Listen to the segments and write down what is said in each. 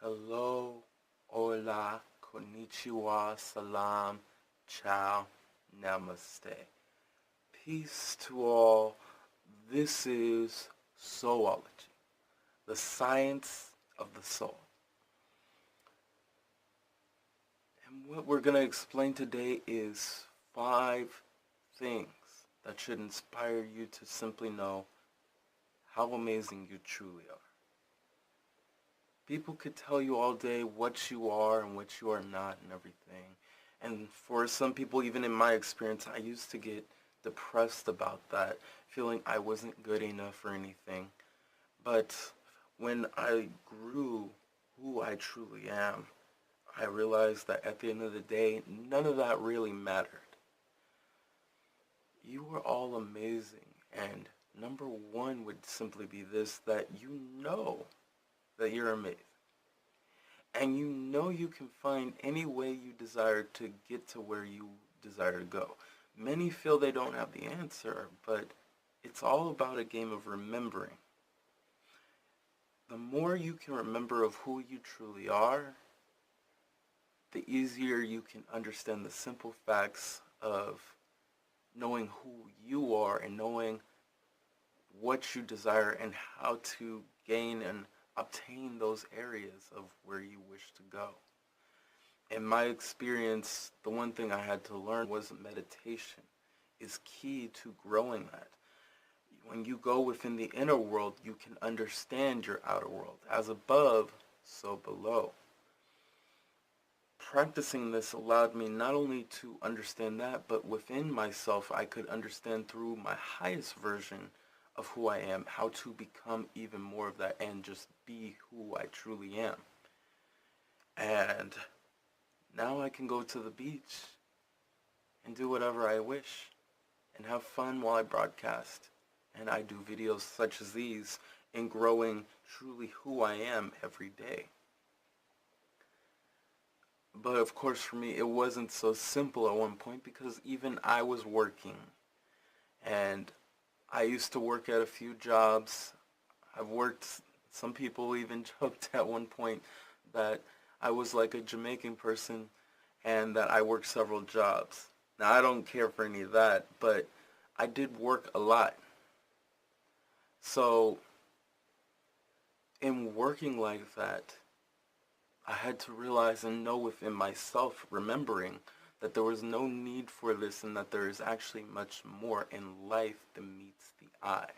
Hello, Hola, Konnichiwa, Salaam, Ciao Namaste. Peace to all. This is Soulology, the science of the soul. And what we're going to explain today is 5 things that should inspire you to simply know how amazing you truly are. People could tell you all day what you are and what you are not and everything. And for some people, even in my experience, I used to get depressed about that, feeling I wasn't good enough or anything. But when I grew who I truly am, I realized that at the end of the day, none of that really mattered. You are all amazing, and number 1 would simply be this, that you know that you're amazing. And you know you can find any way you desire to get to where you desire to go. Many feel they don't have the answer, but it's all about a game of remembering. The more you can remember of who you truly are, the easier you can understand the simple facts of knowing who you are and knowing what you desire and how to gain and obtain those areas of where you wish to go. In my experience, the one thing I had to learn was meditation is key to growing that. When you go within the inner world, you can understand your outer world. As above, so below. Practicing this allowed me not only to understand that, but within myself, I could understand through my highest version of who I am, how to become even more of that and just be who I truly am. And now I can go to the beach and do whatever I wish and have fun while I broadcast. And I do videos such as these in growing truly who I am every day. But of course for me it wasn't so simple at one point because even I was working, and I used to work at a few jobs. Some people even joked at one point that I was like a Jamaican person and that I worked several jobs. Now I don't care for any of that, but I did work a lot. So in working like that, I had to realize and know within myself, remembering that there was no need for this and that there is actually much more in life than meets the eye.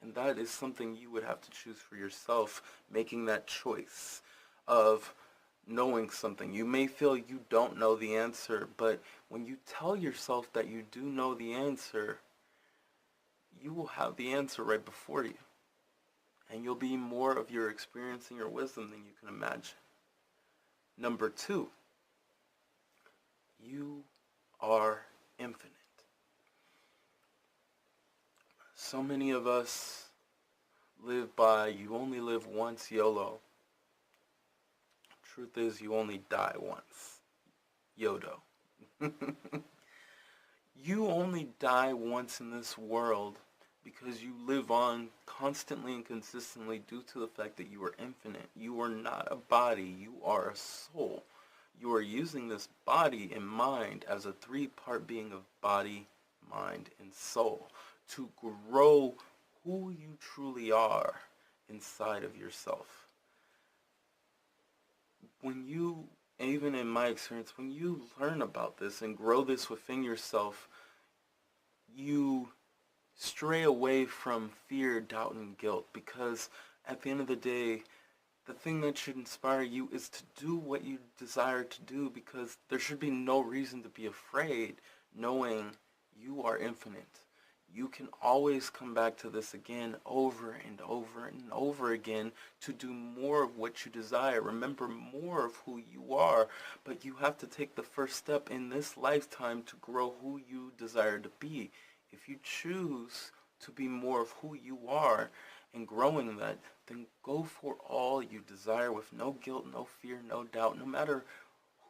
And that is something you would have to choose for yourself, making that choice of knowing something. You may feel you don't know the answer, but when you tell yourself that you do know the answer, you will have the answer right before you. And you'll be more of your experience and your wisdom than you can imagine. Number 2, you are infinite. So many of us live by, you only live once, YOLO. Truth is, you only die once, YODO. You only die once in this world because you live on constantly and consistently due to the fact that you are infinite. You are not a body, you are a soul. You are using this body and mind as a 3-part being of body, mind, and soul to grow who you truly are inside of yourself. Even in my experience, when you learn about this and grow this within yourself, you stray away from fear, doubt, and guilt, because at the end of the day, the thing that should inspire you is to do what you desire to do, because there should be no reason to be afraid, knowing you are infinite. You can always come back to this again over and over and over again to do more of what you desire. Remember more of who you are, but you have to take the first step in this lifetime to grow who you desire to be. If you choose to be more of who you are and growing that, then go for all you desire with no guilt, no fear, no doubt. No matter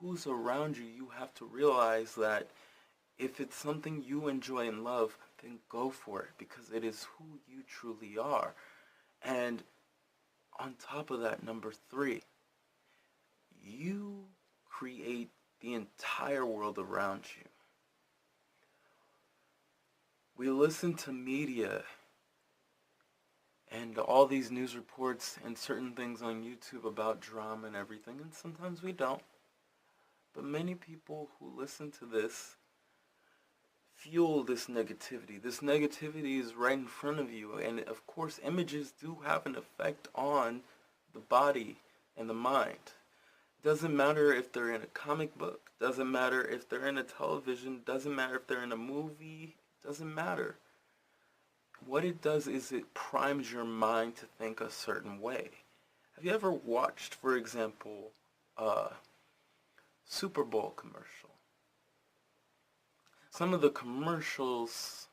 who's around you, you have to realize that if it's something you enjoy and love, then go for it, because it is who you truly are. And on top of that, number 3, You create the entire world around you. We listen to media and all these news reports and certain things on YouTube about drama and everything, and sometimes we don't. But many people who listen to this fuel this negativity. This negativity is right in front of you, and of course images do have an effect on the body and the mind. Doesn't matter if they're in a comic book, doesn't matter if they're in a television, doesn't matter if they're in a movie, doesn't matter. What it does is it primes your mind to think a certain way. Have you ever watched, for example, a Super Bowl commercial? Some of the commercials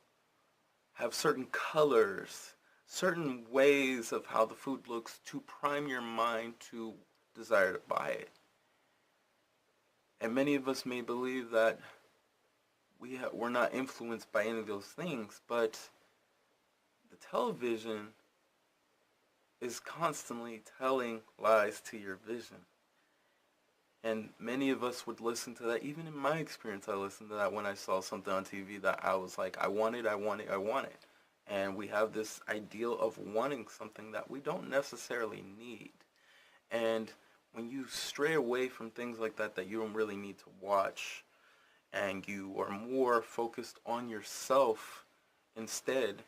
have certain colors, certain ways of how the food looks to prime your mind to desire to buy it. And many of us may believe that we're not influenced by any of those things, but the television is constantly telling lies to your vision. And many of us would listen to that. Even in my experience, I listened to that when I saw something on TV that I was like, I want it. And we have this ideal of wanting something that we don't necessarily need. And when you stray away from things like that you don't really need to watch, and you are more focused on yourself instead,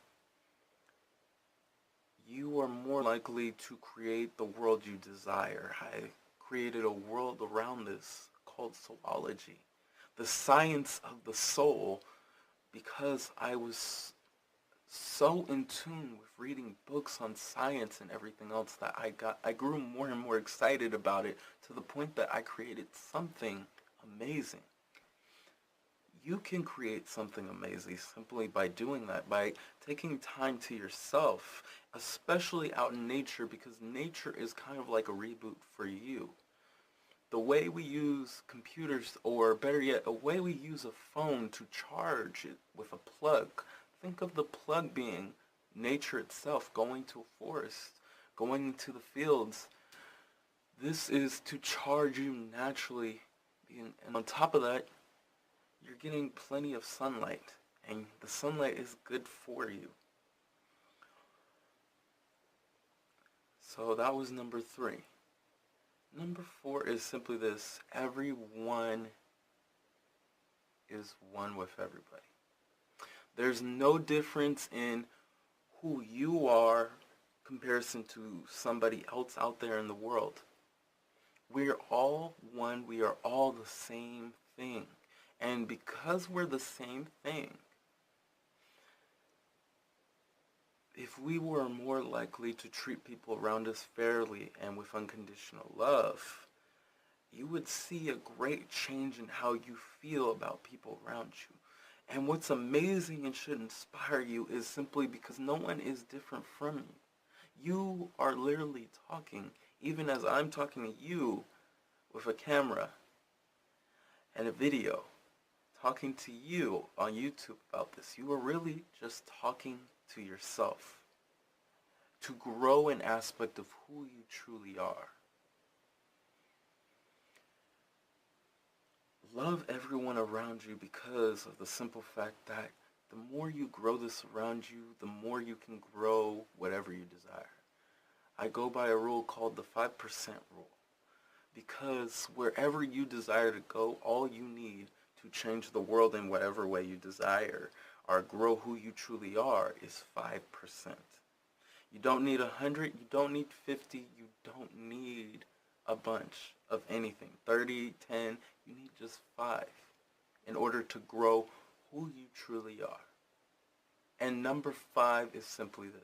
you are more likely to create the world you desire. I created a world around this called Soulology, the science of the soul, because I was so in tune with reading books on science and everything else that I grew more and more excited about it, to the point that I created something amazing. You can create something amazing simply by doing that, by taking time to yourself, especially out in nature, because nature is kind of like a reboot for you. The way we use computers, or better yet, a way we use a phone to charge it with a plug. Think of the plug being nature itself, going to a forest, going into the fields. This is to charge you naturally, and on top of that, you're getting plenty of sunlight, and the sunlight is good for you. So that was number 3. Number 4 is simply this: everyone is one with everybody. There's no difference in who you are in comparison to somebody else out there in the world. We're all one, we are all the same thing. And because we're the same thing, if we were more likely to treat people around us fairly and with unconditional love, you would see a great change in how you feel about people around you. And what's amazing and should inspire you is simply because no one is different from you. You are literally talking, even as I'm talking to you, with a camera and a video, talking to you on YouTube about this. You are really just talking to yourself to grow an aspect of who you truly are. Love everyone around you because of the simple fact that the more you grow this around you, the more you can grow whatever you desire. I go by a rule called the 5% rule, because wherever you desire to go, all you need to change the world in whatever way you desire or grow who you truly are is 5%. You don't need 100, you don't need 50, you don't need a bunch of anything. 30, 10, you need just 5 in order to grow who you truly are. And number 5 is simply this: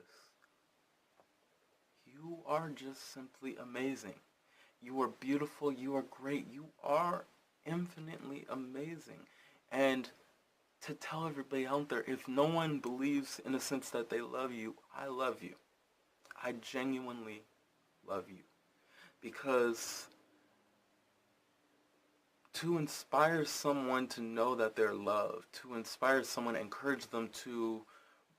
you are just simply amazing. You are beautiful, you are great, you are infinitely amazing. And to tell everybody out there, if no one believes in a sense that they love you, I love you. I genuinely love you. Because to inspire someone to know that they're loved, to inspire someone, encourage them to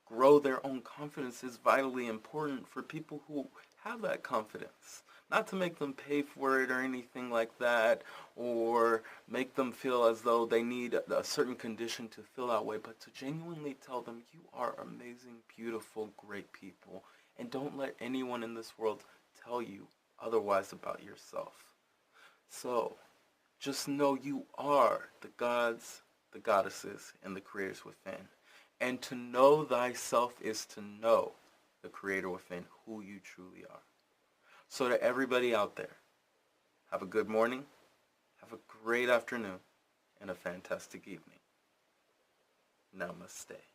grow their own confidence is vitally important for people who have that confidence. Not to make them pay for it or anything like that, or make them feel as though they need a certain condition to feel that way, but to genuinely tell them you are amazing, beautiful, great people. And don't let anyone in this world tell you otherwise about yourself. So, just know you are the gods, the goddesses, and the creators within. And to know thyself is to know the creator within, who you truly are. So to everybody out there, have a good morning, have a great afternoon, and a fantastic evening. Namaste.